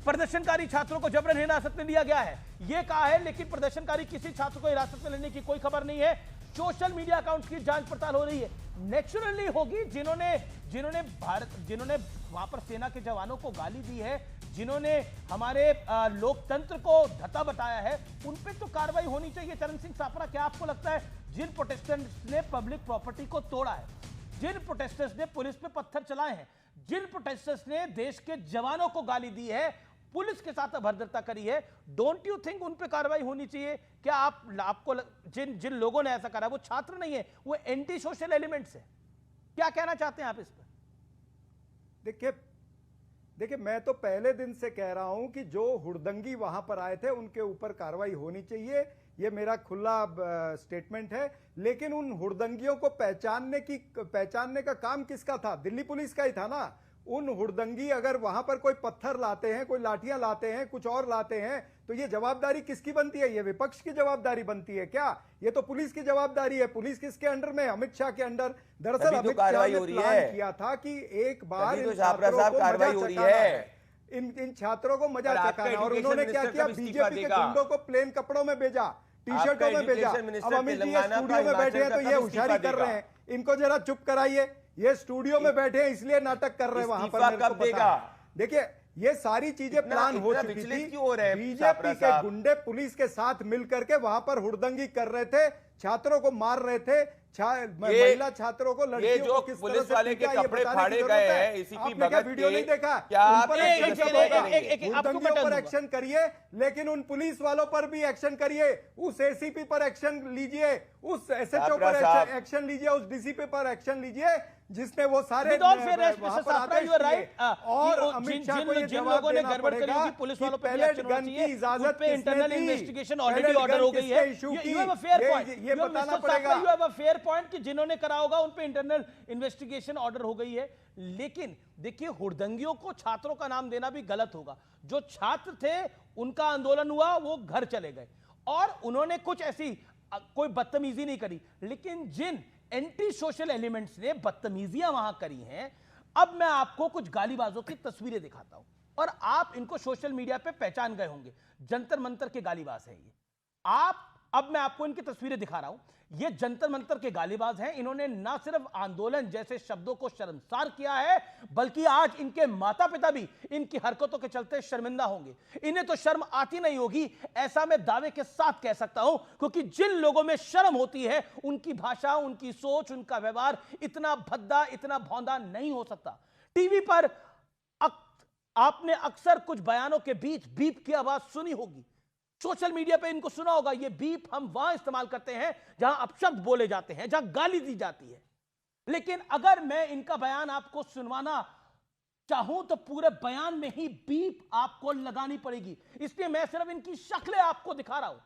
प्रदर्शनकारी छात्रों को जबरन हिरासत में लिया गया है, यह कहा है, लेकिन प्रदर्शनकारी किसी छात्र को हिरासत में लेने की कोई खबर नहीं है। सोशल मीडिया अकाउंट्स की जांच पड़ताल हो रही है। नेचुरली होगी, जिन्होंने वहां पर सेना के जवानों को गाली दी है, जिन्होंने हमारे लोकतंत्र को धता बताया है, उन पे तो कार्रवाई होनी चाहिए। चरण सिंह सापरा, क्या आपको लगता है जिन प्रोटेस्टेंट्स ने पब्लिक प्रॉपर्टी को तोड़ा है, जिन प्रोटेस्टर्स ने पुलिस पे पत्थर चलाए हैं, जिन प्रोटेस्टर्स ने देश के जवानों को गाली दी है, पुलिस के साथ अभद्रता करी है, डोंट यू थिंक उन पे कार्रवाई होनी चाहिए? क्या आपको जिन लोगों ने ऐसा करा वो छात्र नहीं है, वो एंटी सोशल एलिमेंट्स है? क्या कहना चाहते हैं आप इस पर? देखिए मैं तो पहले दिन से कह रहा हूं कि जो हुड़दंगी वहां पर आए थे उनके ऊपर कार्रवाई होनी चाहिए, ये मेरा खुला स्टेटमेंट है। लेकिन उन हुड़दंगियों को पहचानने का काम किसका था? दिल्ली पुलिस का ही था ना। उन हुड़दंगी अगर वहां पर कोई पत्थर लाते हैं, कोई लाठियां लाते हैं, कुछ और लाते हैं, तो ये जवाबदारी किसकी बनती है? ये विपक्ष की जवाबदारी बनती है क्या? ये तो पुलिस की जवाबदारी है। पुलिस किसके अंडर में? अमित शाह के अंडर। दरअसल अमित शाह ने प्लान किया था कि एक बार इन छात्रों को मजा चखाना, और उन्होंने क्या किया? बीजेपी के गुंडों को प्लेन कपड़ों में भेजा, टी शर्टों में भेजा। अब अमित जी स्टूडियो में बैठे हैं तो ये होशियारी कर रहे हैं, इनको जरा चुप कराइए। ये स्टूडियो में बैठे हैं इसलिए नाटक कर रहे हैं वहां पर। मेरे को पता है। देखिए ये सारी चीजें प्लान हो चुकी थी। बीजेपी के गुंडे पुलिस के साथ मिलकर के वहां पर हुड़दंगी कर रहे थे, छात्रों को मार रहे थे, महिला छात्रों को, लड़कियों को किस तरह से वाले के कपड़े फाड़े गए हैं एसीपी भगत वीडियो नहीं देखा? क्या आप हुड़दंगियों पर एक्शन करिए, लेकिन उन पुलिस वालों पर भी एक्शन करिए। उस एसीपी पर एक्शन लीजिए, उस एसएचओ पर एक्शन लीजिए, उस डीसीपी पर एक्शन लीजिए जिसने वो सारे और अमित शाह को ये जवाब देना पड़ेगा कि पैलेट गन की इजाजत किसने दी? इन्वेस्टिगेशन ऑलरेडी ऑर्डर हो गई है। ये बताना पड़ेगा। You have a fair point कि जिन्होंने करा होगा उन पे इंटरनल इन्वेस्टिगेशन ऑर्डर हो गई है। लेकिन देखिए हुड़दंगियों को छात्रों का नाम देना भी गलत होगा। जो छात्र थे उनका आंदोलन हुआ, वो घर चले गए और उन्होंने कुछ ऐसी कोई बदतमीजी नहीं करी। लेकिन जिन एंटी सोशल एलिमेंट्स ने बदतमीजियां वहां करी हैं, अब मैं आपको कुछ गालीबाजों की तस्वीरें दिखाता हूं और आप इनको सोशल मीडिया पे पहचान गए होंगे। जंतर मंतर के गालीबाज हैं ये। अब मैं आपको इनकी तस्वीरें दिखा रहा हूं। ये जंतर मंतर के गालीबाज हैं। इन्होंने ना सिर्फ आंदोलन जैसे शब्दों को शर्मसार किया है, बल्कि आज इनके माता पिता भी इनकी हरकतों के चलते शर्मिंदा होंगे। इन्हें तो शर्म आती नहीं होगी, ऐसा मैं दावे के साथ कह सकता हूं, क्योंकि जिन लोगों में शर्म होती है उनकी भाषा, उनकी सोच, उनका व्यवहार इतना भद्दा, इतना भौंदा नहीं हो सकता। टीवी पर आपने अक्सर कुछ बयानों के बीच बीप की आवाज सुनी होगी। सोशल मीडिया पे इनको सुना होगा। ये बीप हम वहां इस्तेमाल करते हैं जहां अपशब्द बोले जाते हैं, जहां गाली दी जाती है। लेकिन अगर मैं इनका बयान आपको सुनवाना चाहूं तो पूरे बयान में ही बीप आपको लगानी पड़ेगी। इसलिए मैं सिर्फ इनकी शक्लें आपको दिखा रहा हूं।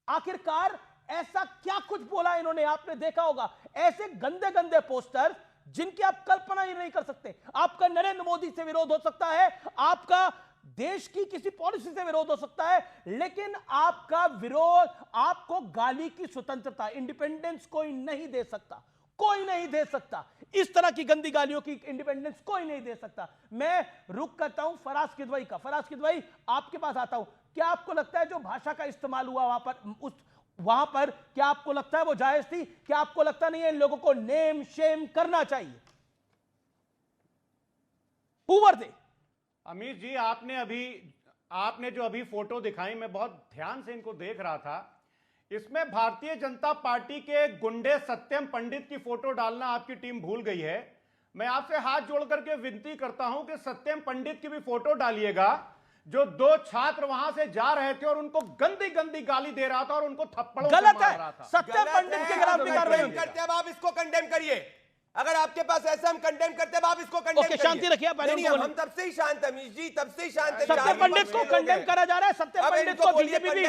आखिरकार ऐसा क्या कुछ बोला इन्होंने, आपने देखा होगा ऐसे गंदे गंदे पोस्टर जिनकी आप कल्पना ही नहीं कर सकते। आपका नरेंद्र मोदी से विरोध हो सकता है, आपका देश की किसी पॉलिसी से विरोध हो सकता है, लेकिन आपका विरोध, आपको गाली की स्वतंत्रता, इंडिपेंडेंस कोई नहीं दे सकता, कोई नहीं दे सकता। इस तरह की गंदी गालियों की इंडिपेंडेंस कोई नहीं दे सकता। मैं रुक करता हूं फराज किदवई का। फराज किदवई, आपके पास आता हूं। क्या आपको लगता है जो भाषा का इस्तेमाल हुआ वहां पर क्या आपको लगता है वो जायज थी? क्या आपको लगता नहीं है इन लोगों को नेम शेम करना चाहिए? Who were they? Amit ji, आपने जो अभी फोटो दिखाई, मैं बहुत ध्यान से इनको देख रहा था। इसमें भारतीय जनता पार्टी के गुंडे सत्यम पंडित की फोटो डालना आपकी टीम भूल गई है। मैं आपसे हाथ जोड़ करके विनती करता हूं कि सत्यम पंडित की भी फोटो डालिएगा, जो 2 छात्र वहां से जा रहे थे और उनको गंदी गंदी गाली दे रहा था और उनको थप्पड़ों से मार रहा था। सत्यम पंडित के खिलाफ कार्रवाई करते हैं, आप इसको कंडेम करिए। अगर आपके पास ऐसा हम कंडेम करते हैं, आप इसको कंडेम करिए। शांति रखिए। हम तब से ही शांत हैं अमीश जी, तब से ही शांत हैं। सत्यम पंडित को कंडेम करा जा रहा है। सत्यम पंडित को बीजेपी भी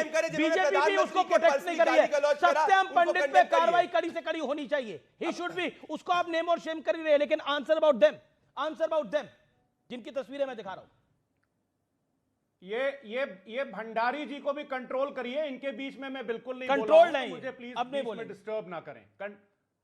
उसको प्रोटेक्ट नहीं कर रही है। सत्यम पंडित पे कार्रवाई कड़ी से कड़ी होनी चाहिए। He should be. उसको आप नेम और शेम कर ही रहे हैं, लेकिन आंसर अबाउट देम, जिनकी तस्वीरें मैं दिखा रहा हूं। ये भंडारी जी को भी कंट्रोल करिए। इनके बीच में मैं बिल्कुल नहीं कंट्रोल नहीं, मुझे प्लीज अब नहीं बोले, डिस्टर्ब ना करें।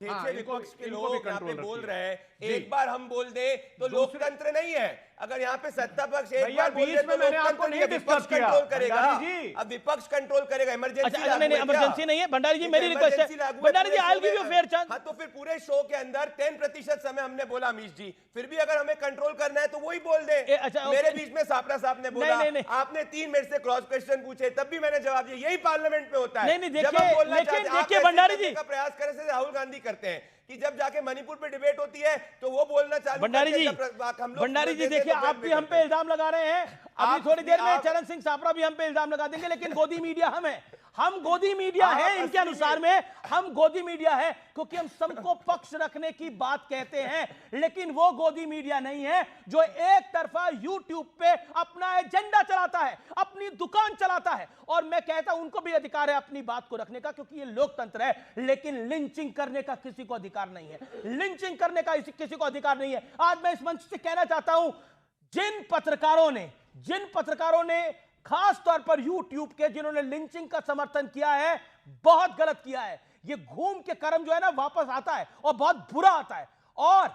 विपक्ष के लोग यहाँ पे बोल रहे हैं, एक बार हम बोल दें तो लोकतंत्र नहीं है। अगर यहाँ पे सत्ता पक्ष एक भैया, बार बोल बीच दे में तो मैंने आपको लोकतंत्र नहीं नहीं, विपक्ष डिस्टर्ब किया। कंट्रोल करेगा। भंडारी जी। अब विपक्ष कंट्रोल करेगा। इमरजेंसी अच्छा, नहीं इमरजेंसी नहीं है भंडारी जी, मेरी रिक्वेस्ट है Bhandari ji, I will give you fair chance. हाँ, तो फिर पूरे शो के अंदर 10% समय हमने बोला अमीश जी, फिर भी अगर हमें कंट्रोल करना है तो वही बोल दे। अच्छा, मेरे बीच में सापरा साहब ने बोला, नहीं, नहीं। आपने 3 मिनट से क्रॉस क्वेश्चन पूछे, तब भी मैंने जवाब दिया। यही पार्लियामेंट में होता है। नहीं, जब हम बोलना लेकिन चाहते हैं, आप देखिए ऐसे भंडारी करने जी का प्रयास करे से राहुल गांधी करते हैं कि जब जाके मणिपुर पे डिबेट होती है तो वो बोलना चालू भंडारी करते जी, हैं, जब हम लोग भंडारी जी देते हैं देखिए, तो आप भी हम पे इल्जाम लगा रहे हैं। अभी थोड़ी देर में चरण सिंह सापरा भी हम पे इल्जाम लगा देंगे, लेकिन गोदी मीडिया हम गोदी मीडिया है इनके अनुसार में, हम गोदी मीडिया है क्योंकि हम सबको पक्ष रखने की बात कहते हैं, लेकिन वो गोदी मीडिया नहीं है जो एक तरफा यूट्यूब पे अपना एजेंडा चलाता है, अपनी दुकान चलाता है। और मैं कहता हूं उनको भी अधिकार है अपनी बात को रखने का, क्योंकि ये लोकतंत्र है, लेकिन लिंचिंग करने का किसी को अधिकार नहीं है। लिंचिंग करने का किसी को अधिकार नहीं है। आज मैं इस मंच से कहना चाहता हूं, जिन पत्रकारों ने खास तौर पर यूट्यूब के जिन्होंने लिंचिंग का समर्थन किया है, बहुत गलत किया है। ये घूम के कर्म जो है ना वापस आता है और बहुत बुरा आता है। और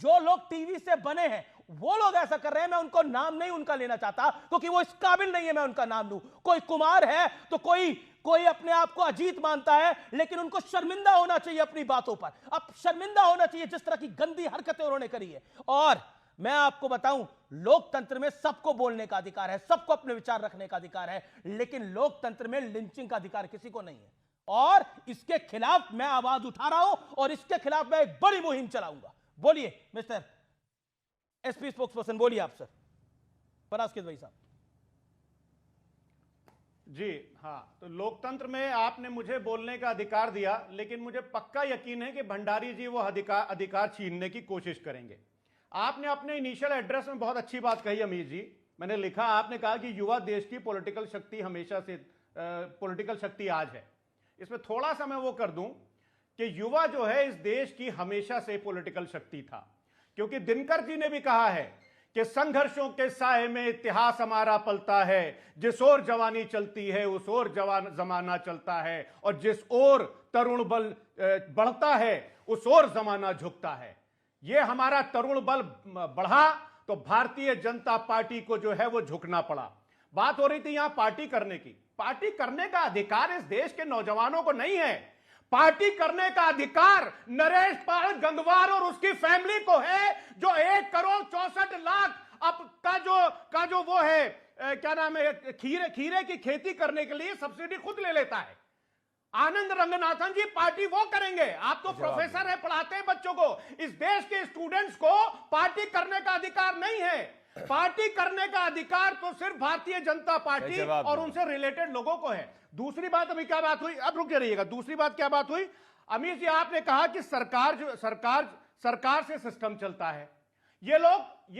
जो लोग टीवी से बने हैं वो लोग ऐसा कर रहे हैं, मैं उनको नाम नहीं उनका लेना चाहता क्योंकि वो इस काबिल नहीं है मैं उनका नाम लूं। कोई कुमार है तो कोई अपने आप को अजीत मानता है, लेकिन उनको शर्मिंदा होना चाहिए अपनी बातों पर। अब शर्मिंदा होना चाहिए जिस तरह की गंदी हरकतें उन्होंने करी है। और मैं आपको बताऊं, लोकतंत्र में सबको बोलने का अधिकार है, सबको अपने विचार रखने का अधिकार है, लेकिन लोकतंत्र में लिंचिंग का अधिकार किसी को नहीं है। और इसके खिलाफ मैं आवाज उठा रहा हूं और इसके खिलाफ मैं एक बड़ी मुहिम चलाऊंगा। बोलिए मिस्टर एसपी स्पोक्सपर्सन, बोलिए आप सर। परास्कित भाई साहब जी हाँ, तो लोकतंत्र में आपने मुझे बोलने का अधिकार दिया, लेकिन मुझे पक्का यकीन है कि भंडारी जी वो अधिकार छीनने की कोशिश करेंगे। आपने अपने इनिशियल एड्रेस में बहुत अच्छी बात कही अमीर जी, मैंने लिखा, आपने कहा कि युवा देश की पॉलिटिकल शक्ति हमेशा से पॉलिटिकल शक्ति आज है। इसमें थोड़ा सा मैं वो कर दूं कि युवा जो है इस देश की हमेशा से पॉलिटिकल शक्ति था, क्योंकि दिनकर जी ने भी कहा है कि संघर्षों के साए में इतिहास हमारा पलता है, जिस ओर जवानी चलती है उस ओर जमाना चलता है, और जिस ओर तरुण बल बढ़ता है उस ओर जमाना झुकता है। ये हमारा तरुण बल बढ़ा तो भारतीय जनता पार्टी को जो है वो झुकना पड़ा। बात हो रही थी यहां पार्टी करने की। पार्टी करने का अधिकार इस देश के नौजवानों को नहीं है। पार्टी करने का अधिकार नरेश पाल गंगवार और उसकी फैमिली को है, जो 1,64,00,000 अब का जो वो है क्या नाम है, खीरे की खेती करने के लिए सब्सिडी खुद ले लेता है। आनंद रंगनाथन जी पार्टी वो करेंगे। आप तो प्रोफेसर है, पढ़ाते हैं बच्चों को। इस देश के स्टूडेंट्स को पार्टी करने का अधिकार नहीं है। पार्टी करने का अधिकार तो सिर्फ भारतीय जनता पार्टी और उनसे रिलेटेड लोगों को है। दूसरी बात अभी क्या बात हुई, अब रुक जाइएगा। दूसरी बात क्या बात हुई अमीर जी, आपने कहा कि सरकार से सिस्टम चलता है। ये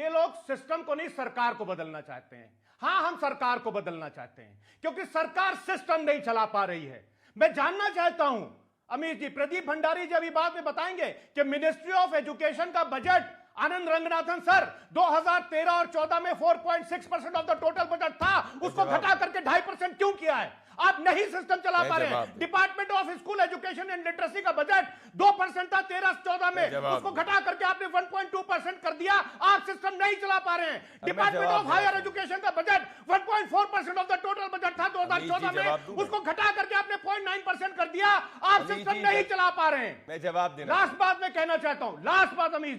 लोग सिस्टम को नहीं, सरकार को बदलना चाहते हैं। हां, हम सरकार को बदलना चाहते हैं क्योंकि सरकार सिस्टम नहीं चला पा रही है। मैं जानना चाहता हूं अमीर जी, प्रदीप भंडारी जी अभी बाद में बताएंगे कि मिनिस्ट्री ऑफ एजुकेशन का बजट आनंद रंगनाथन सर 2013 और 14 में 4.6% ऑफ द टोटल बजट था, उसको घटा करके 2.5% क्यों किया है? आप नहीं सिस्टम चला पा रहे हैं। Department of school education and literacy का बजट 2% था 13-14 में, उसको घटा करके आपने 1.2% कर दिया। आप सिस्टम नहीं चला पा रहे हैं। डिपार्टमेंट ऑफ हायर एजुकेशन का budget 1.4% of the total budget था 2014 में, उसको घटा करके आपने 0.9% कर दिया। आप सिस्टम नहीं चला पा रहे हैं। मैं जवाब देना। लास्ट बात मैं कहना चाहता हूं, लास्ट बात अमीर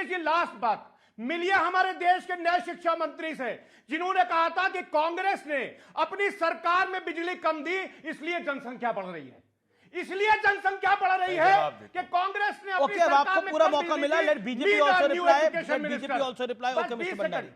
जी लास्ट बात, मिलिए हमारे देश के नए शिक्षा मंत्री से, जिन्होंने कहा था कि कांग्रेस ने अपनी सरकार में बिजली कम दी, इसलिए जनसंख्या बढ़ रही है। इसलिए जनसंख्या बढ़ रही है कि कांग्रेस ने अपनी सरकार में पूरा मौका मिला। Let BJP also reply. Okay mister Bhandari,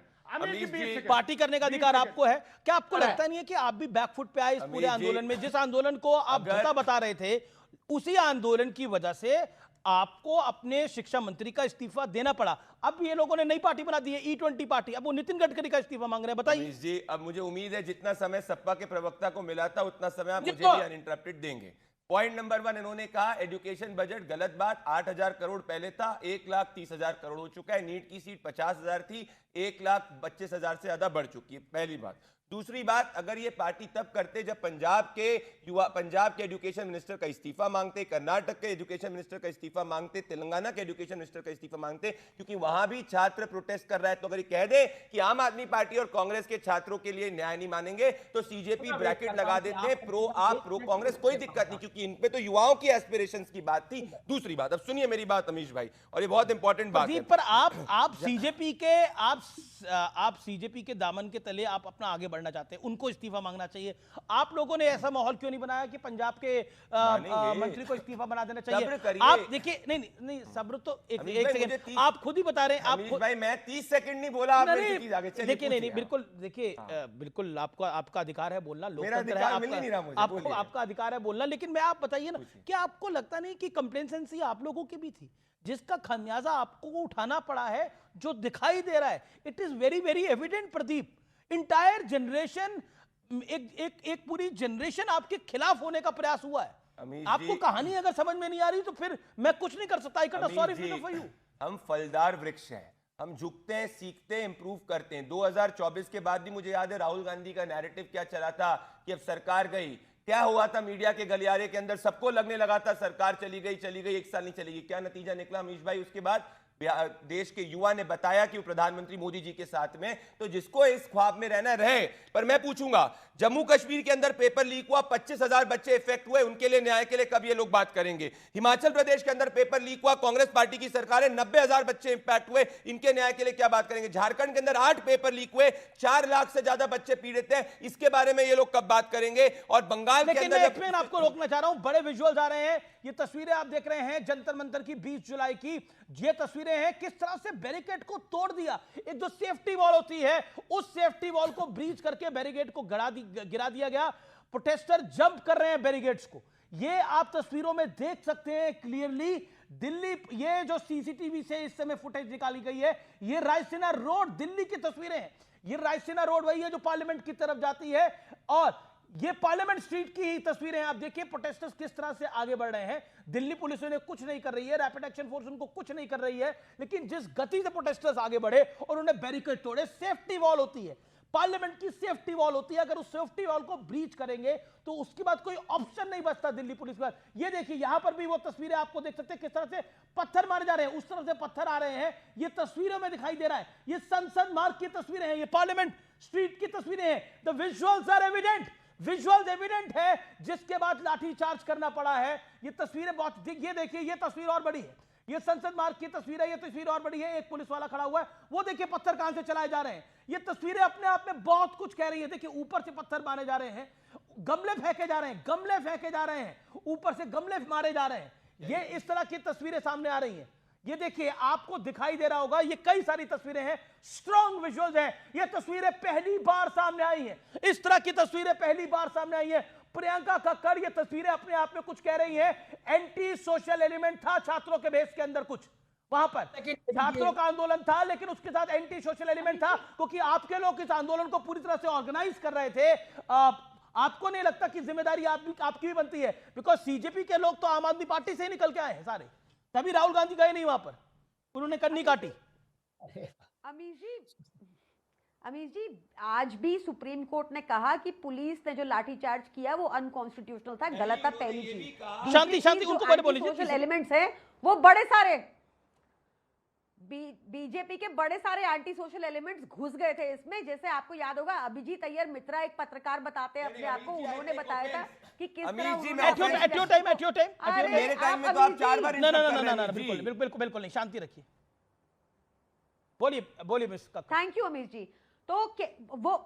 party करने का अधिकार आपको है। क्या आपको लगता नहीं है कि आप भी बैकफुट पे आए इस पूरे आंदोलन में? जिस आंदोलन को आप बता रहे थे, उसी आंदोलन की वजह से आपको अपने शिक्षा मंत्री का इस्तीफा देना पड़ा। अब ये लोगों ने नई पार्टी बना दी है, E20 पार्टी। अब वो नितिन गडकरी का इस्तीफा मांग रहे हैं। बताइए जी। अब मुझे उम्मीद है जितना समय सपा के प्रवक्ता को मिला था उतना समय आप मुझे भी अनइंटरप्टेड देंगे। पॉइंट नंबर 1, इन्होंने कहा एजुकेशन बजट गलत बात। 8,000 करोड़ पहले था, 1,30,000 करोड़ हो चुका है। नीट की सीट 50,000 थी, 1,25,000 से ज्यादा बढ़ चुकी है। पहली बात। दूसरी बात, अगर ये पार्टी तब करते जब पंजाब के एजुकेशन मिनिस्टर का इस्तीफा मांगते, कर्नाटक के एजुकेशन मिनिस्टर का इस्तीफा मांगते, तेलंगाना के एजुकेशन मिनिस्टर का इस्तीफा मांगते, क्योंकि वहां भी छात्र प्रोटेस्ट कर रहा है। तो अगर ये कह दे कि आम आदमी पार्टी और कांग्रेस के छात्रों के लिए न्याय नहीं मानेंगे, तो सीजेपी ब्रैकेट लगा देते हैं, प्रो आप प्रो कांग्रेस, कोई दिक्कत नहीं, क्योंकि इन पे तो युवाओं की एस्पिरेशंस की बात थी। दूसरी बात, अब सुनिए मेरी बात अमीश भाई, और ये बहुत इंपॉर्टेंट बात है। पर आप सीजेपी के दामन के तले आप अपना आगे बढ़ना चाहते हैं, उनको इस्तीफा मांगना चाहिए। आप लोगों ने ऐसा माहौल क्यों नहीं बनाया कि पंजाब के मंत्री को इस्तीफा बना देना चाहिए? आप देखिए, नहीं सब्र तो एक सेकंड, आप खुद ही बता रहे हैं। आप भाई मैं 30 सेकंड नहीं बोला, आप देखिए नहीं बिल्कुल, देखिए बिल्कुल आपका अधिकार है बोलना, लोकतंत्र है, आपका अधिकार है बोलना, लेकिन मैं आप बताइए ना, क्या आपको लगता नहीं कि कंप्लेसेंसी आप लोगों की भी थी, जिसका खामियाजा आपको उठाना पड़ा है, जो दिखाई दे रहा है? It is very very evident Pradeep, entire generation, एक पूरी जनरेशन आपके खिलाफ होने का प्रयास हुआ है। आपको कहानी अगर समझ में नहीं आ रही तो फिर मैं कुछ नहीं कर सकता। I can sorry for you. हम फलदार वृक्ष हैं, हम झुकते हैं, सीखते हैं, इंप्रूव करते हैं। 2024 के बाद भी मुझे याद है राहुल गांधी का नैरेटिव क्या चला था कि अब सरकार गई, क्या हुआ था मीडिया के गलियारे के अंदर, सबको लगने लगा था सरकार चली गई, 1 साल नहीं चलेगी। क्या नतीजा निकला अमीश भाई? उसके बाद देश के युवा ने बताया कि वो प्रधानमंत्री मोदी जी के साथ में, तो जिसको इस ख्वाब में रहना रहे। पर मैं पूछूंगा, जम्मू कश्मीर के अंदर पेपर लीक हुआ, 25,000 बच्चे इफेक्ट हुए, उनके लिए न्याय के लिए कब ये लोग बात करेंगे? हिमाचल प्रदेश के अंदर पेपर लीक हुआ, कांग्रेस पार्टी की सरकार है, 90,000 बच्चे इंपैक्ट हुए, इनके न्याय के लिए क्या बात करेंगे? झारखंड के अंदर 8 पेपर लीक हुए, 4 लाख से ज्यादा बच्चे पीड़ित हैं, इसके बारे में ये लोग कब बात करेंगे? और बंगाल के अंदर मैं आपको रोकना चाह रहा हूं, बड़े विजुअल्स आ रहे हैं, ये तस्वीरें आप देख रहे हैं जंतर मंतर की 20 जुलाई की, ये तस्वीरें हैं किस तरह से बैरिकेड को तोड़ दिया। एक जो सेफ्टी वॉल होती है, उस सेफ्टी वॉल को ब्रीच करके बैरिकेड को गिरा दिया गया। प्रोटेस्टर जंप कर रहे हैं बैरिकेड्स को, ये आप तस्वीरों में देख सकते हैं क्लियरली। दिल्ली, ये जो सीसीटीवी से इस समय फुटेज निकाली गई है, ये रायसीना रोड दिल्ली की तस्वीरें हैं। ये रायसीना रोड वही है जो पार्लियामेंट की तरफ जाती है, और ये पार्लियामेंट स्ट्रीट की ही तस्वीरें हैं। आप देखिए प्रोटेस्टर्स किस तरह से आगे बढ़ रहे हैं। दिल्ली पुलिस उन्हें कुछ नहीं कर रही है, रैपिड एक्शन फोर्स उनको कुछ नहीं कर रही है, लेकिन जिस गति से प्रोटेस्टर्स आगे बढ़े और उन्हें बैरिकेड तोड़े, सेफ्टी वॉल होती है, पार्लियामेंट की सेफ्टी वॉल होती है, अगर उस सेफ्टी वॉल को ब्रीच करेंगे तो उसके बाद कोई ऑप्शन नहीं बचता दिल्ली पुलिस का। ये देखिए यहां पर भी वो तस्वीरें आपको देख सकते हैं किस तरह से पत्थर मारे जा रहे हैं, उस तरफ से पत्थर आ रहे हैं, ये तस्वीरों में दिखाई दे रहा है। ये संसद मार्ग की तस्वीरें हैं, ये पार्लियामेंट स्ट्रीट की तस्वीरें हैं। The visuals are evident, visuals evident है, जिसके बाद लाठीचार्ज करना पड़ा है। ये तस्वीरें बहुत, ये देखिए ये तस्वीर और बड़ी है, ये संसद मार्ग की तस्वीर है, ये तस्वीर और बड़ी है। एक पुलिस वाला खड़ा हुआ है, वो देखिए पत्थर कहां से चलाए जा रहे हैं। ये तस्वीरें अपने आप में बहुत कुछ कह रही है। देखिए ऊपर से पत्थर मारे जा रहे हैं, गमले फेंके जा रहे हैं, गमले फेंके जा रहे हैं, ऊपर से गमले मारे जा रहे हैं। ये इस तरह की तस्वीरें सामने आ रही हैं। ये देखिए आपको दिखाई दे रहा होगा, ये कई सारी तस्वीरें हैं, स्ट्रॉन्ग विजुअल्स हैं। ये तस्वीरें पहली बार सामने आई हैं, इस तरह की तस्वीरें पहली बार सामने आई हैं। प्रियंका कक्कड़ ये तस्वीरें अपने आप में कुछ कह रही है। एंटी सोशल एलिमेंट था छात्रों के बेस के अंदर, कुछ वहां पर छात्रों का आंदोलन था, लेकिन उसके साथ एंटी सोशल एलिमेंट था, क्योंकि आपके लोग इस आंदोलन को पूरी तरह से ऑर्गेनाइज कर रहे थे। आपको नहीं लगता कि जिम्मेदारी आपकी भी बनती है? बिकॉज सीजेपी के लोग तो आम आदमी पार्टी से ही निकल के आए हैं सारे, तभी राहुल गांधी गए नहीं वहां पर, उन्होंने कन्नी काटी। अमीश जी, आज भी सुप्रीम कोर्ट ने कहा कि पुलिस ने जो लाठीचार्ज किया वो अनकॉन्स्टिट्यूशनल था, गलत था। पहली चीज, शांति उनको मैंने बोली, सोशल एलिमेंट्स है वो बड़े सारे बीजेपी के बड़े सारे एंटी सोशल एलिमेंट्स घुस गए थे इसमें। जैसे आपको याद होगा, अभिजीत अय्यर मित्रा एक पत्रकार बताते हैं अपने आप को, उन्होंने बताया था कि किस तरह मेरे टाइम में तो आप 4 बार बिल्कुल नहीं, शांति रखिए, बोलिए miss Kakkar. Thank you Amish ji. तो वो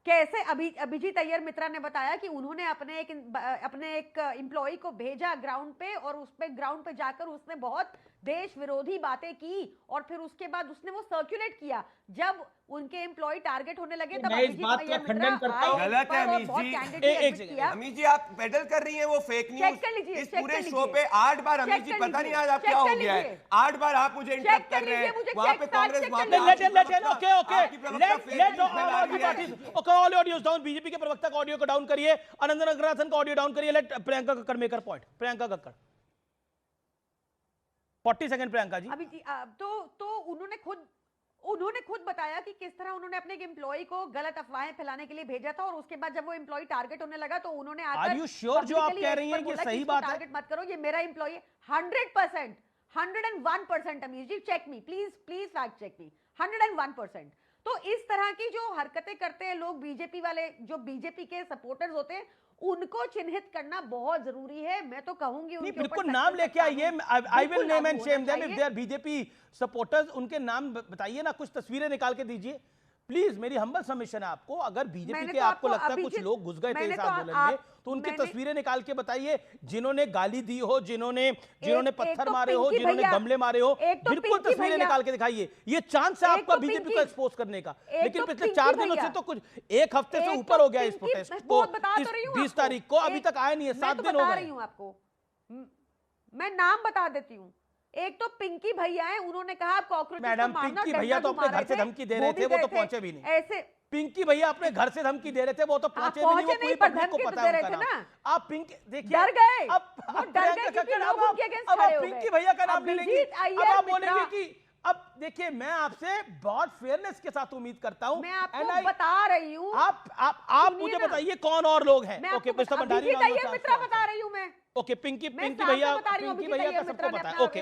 कैसे अभिजीत अय्यर मित्रा ने बताया कि उन्होंने अपने एक एम्प्लॉय को भेजा ग्राउंड पे, और उस पे ग्राउंड पे जाकर उसने बहुत देश विरोधी बातें की, और फिर उसके बाद उसने वो सर्कुलेट किया। जब उनके एम्प्लॉय टारगेट होने लगे तब अभिजीत अय्यर मित्रा गलत है अमीश जी, आप पेडल कर रही हैं वो फेक न्यूज। इस पूरे शो पे 8 बार अमीश जी, पता नहीं आज आप क्या हो गया है, 8 बार आप मुझे इंटरप्ट कर रहे हैं। वहां पे Congress, all audios down, BJP के प्रवक्ता का ऑडियो को डाउन करिए, अनंत रंगनाथन का ऑडियो डाउन करिए। Let Priyanka Kakkar make her point. Priyanka Kakkar 40 second Priyanka ji. अभी तो उन्होंने खुद उन्होंने खुद बताया कि किस तरह उन्होंने अपने एक एम्प्लॉय को गलत अफवाहें फैलाने के लिए भेजा था और उसके बाद जब वो एम्प्लॉय टारगेट होने लगा तो उन्होंने आर यू श्योर जो आप कह रही हैं कि सही बात है? टारगेट मत करो, ये मेरा एम्प्लॉय है। 100%, 101% Amish ji, check me please, please fact check me, 101%। तो इस तरह की जो हरकतें करते हैं लोग, बीजेपी वाले जो बीजेपी के सपोर्टर्स होते हैं, उनको चिन्हित करना बहुत जरूरी है। मैं तो कहूंगी नहीं, बिल्कुल नाम लेके आइए, I will name and shame them if they are BJP supporters. उनके नाम बताइए ना, कुछ तस्वीरें निकाल के दीजिए प्लीज। मेरी हम्बल सबमिशन है आपको, अगर बीजेपी के आपको लगता है कुछ लोग घुस गए थे इस आंदोलन में तो उनकी तस्वीरें निकाल के बताइए, जिन्होंने गाली दी हो, जिन्होंने पत्थर मारे हो, जिन्होंने गमले मारे हो, बिल्कुल तस्वीरें निकाल के दिखाइए। ये चांस है आपका बीजेपी को एक्सपोज करने का। लेकिन पिछले 4 दिनों से तो कुछ, एक हफ्ते से ऊपर हो गया इस प्रोटेस्ट को, 20 तारीख को अभी तक आया नहीं है, 7 दिन हो गए। आपको मैं नाम बता देती हूँ। एक तो पिंकी भैया है, उन्होंने कहा आप कॉकरोच मैडम, पिंकी भैया तो अपने घर से धमकी दे रहे थे, वो तो पहुंचे भी नहीं। ऐसे पिंकी भैया अपने घर से धमकी दे रहे थे, वो तो पहुंचे भी नहीं, वो पूरी पब्लिक को पता है उनका नाम। आप पिंकी देखिए, डर गए, अब डर गए क्योंकि लोग उनके अगेंस्ट खड़े हो गए। पिंकी भैया का नाम ले लेंगे, अब आप बोलेंगे कि अब देखिए, मैं आपसे बहुत फेयरनेस के साथ उम्मीद करता हूं। मैं आपको बता रही हूं, आप मुझे बताइए कौन और लोग हैं। ओके, मिस्टर भंडारी मित्रा बता रही हूं मैं। ओके, पिंकी भैया का सबको पता है। ओके।